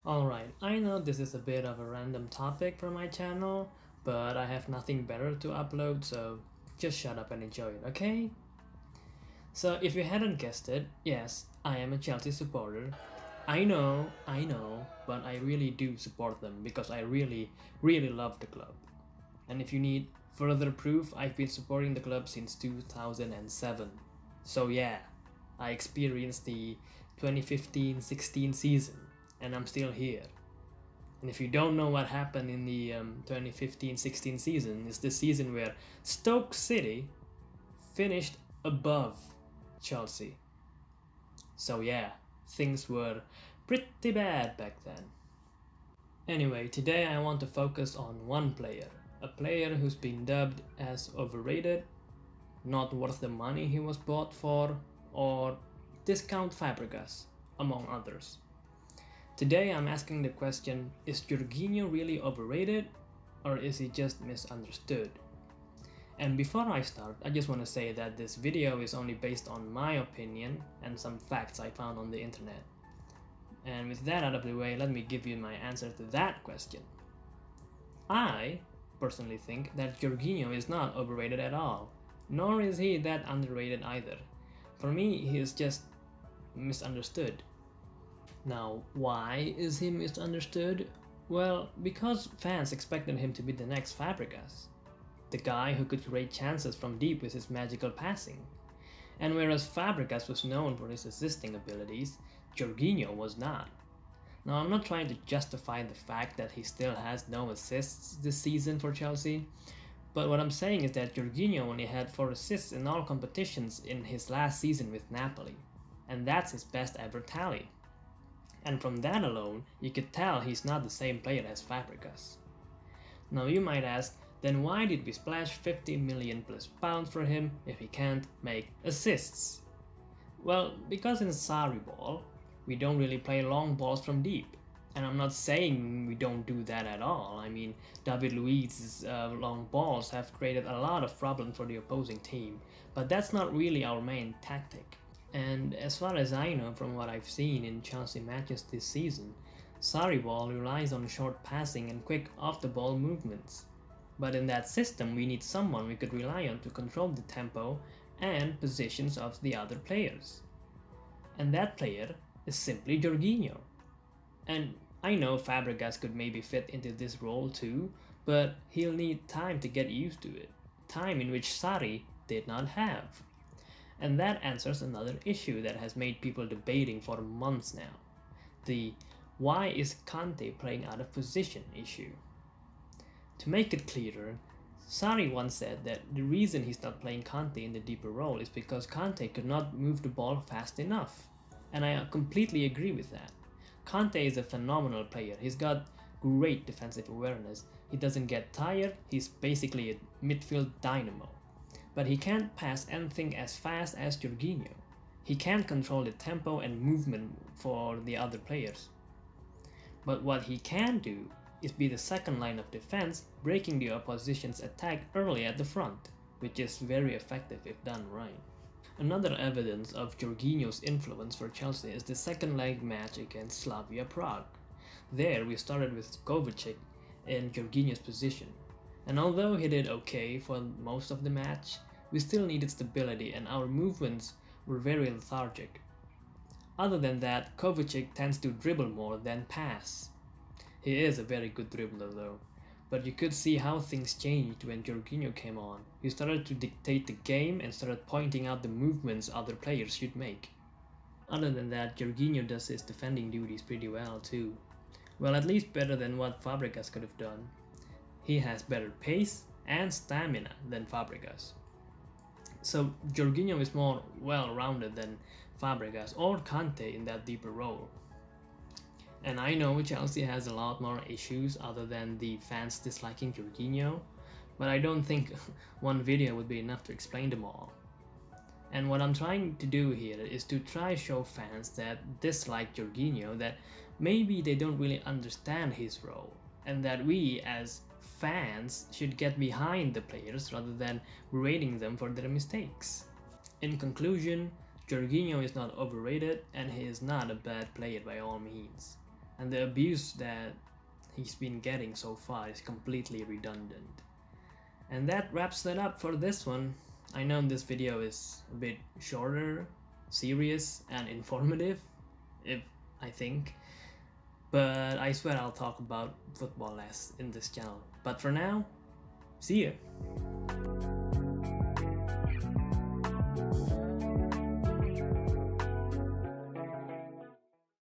Alright, I know this is a bit of a random topic for my channel, but I have nothing better to upload, so just shut up and enjoy it, okay? So if you hadn't guessed it, yes, I am a Chelsea supporter. I know, but I really do support them because I really love the club. And if you need further proof, I've been supporting the club since 2007. So yeah, I experienced the 2015-16 season, and I'm still here. And if you don't know what happened in the 2015-16 season, it's the season where Stoke City finished above Chelsea. So yeah, things were pretty bad back then. Anyway, today I want to focus on one player, a player who's been dubbed as overrated, not worth the money he was bought for, or discount Fabregas, among others. Today I'm asking the question, is Jorginho really overrated, or is he just misunderstood? And before I start, I just want to say that this video is only based on my opinion and some facts I found on the internet. And with that out of the way, let me give you my answer to that question. I personally think that Jorginho is not overrated at all, nor is he that underrated either. For me, he is just misunderstood. Now, why is he misunderstood? Well, because fans expected him to be the next Fabregas, the guy who could create chances from deep with his magical passing. And whereas Fabregas was known for his assisting abilities, Jorginho was not. Now, I'm not trying to justify the fact that he still has no assists this season for Chelsea, but what I'm saying is that Jorginho only had 4 assists in all competitions in his last season with Napoli, and that's his best ever tally. And from that alone, you could tell he's not the same player as Fabregas. Now you might ask, then why did we splash 50 million plus pounds for him if he can't make assists? Well, because in Sarri ball, we don't really play long balls from deep. And I'm not saying we don't do that at all. I mean, David Luiz's long balls have created a lot of problems for the opposing team, but that's not really our main tactic. And as far as I know from what I've seen in Chelsea matches this season, Sarri ball relies on short passing and quick off-the-ball movements. But in that system we need someone we could rely on to control the tempo and positions of the other players. And that player is simply Jorginho. And I know Fabregas could maybe fit into this role too, but he'll need time to get used to it, time in which Sarri did not have. And that answers another issue that has made people debating for months now, the why is Kante playing out of position issue. To make it clearer, Sarri once said that the reason he's not playing Kante in the deeper role is because Kante could not move the ball fast enough, and I completely agree with that. Kante is a phenomenal player, he's got great defensive awareness, he doesn't get tired, he's basically a midfield dynamo. But he can't pass anything as fast as Jorginho. He can't control the tempo and movement for the other players. But what he can do is be the second line of defense, breaking the opposition's attack early at the front, which is very effective if done right. Another evidence of Jorginho's influence for Chelsea is the second leg match against Slavia Prague. There we started with Kovacic in Jorginho's position, and although he did okay for most of the match, we still needed stability and our movements were very lethargic. Other than that, Kovacic tends to dribble more than pass. He is a very good dribbler though, but you could see how things changed when Jorginho came on. He started to dictate the game and started pointing out the movements other players should make. Other than that, Jorginho does his defending duties pretty well too. Well, at least better than what Fabregas could have done. He has better pace and stamina than Fabregas. So Jorginho is more well-rounded than Fabregas or Kante in that deeper role. And I know Chelsea has a lot more issues other than the fans disliking Jorginho, but I don't think one video would be enough to explain them all. And what I'm trying to do here is to try show fans that dislike Jorginho that maybe they don't really understand his role, and that we as fans should get behind the players rather than berating them for their mistakes. In conclusion, Jorginho is not overrated and he is not a bad player by all means. and the abuse that he's been getting so far is completely redundant. And that wraps it up for this one. I know this video is a bit shorter, serious, and informative, I think, but I swear I'll talk about football less in this channel. But for now, see ya!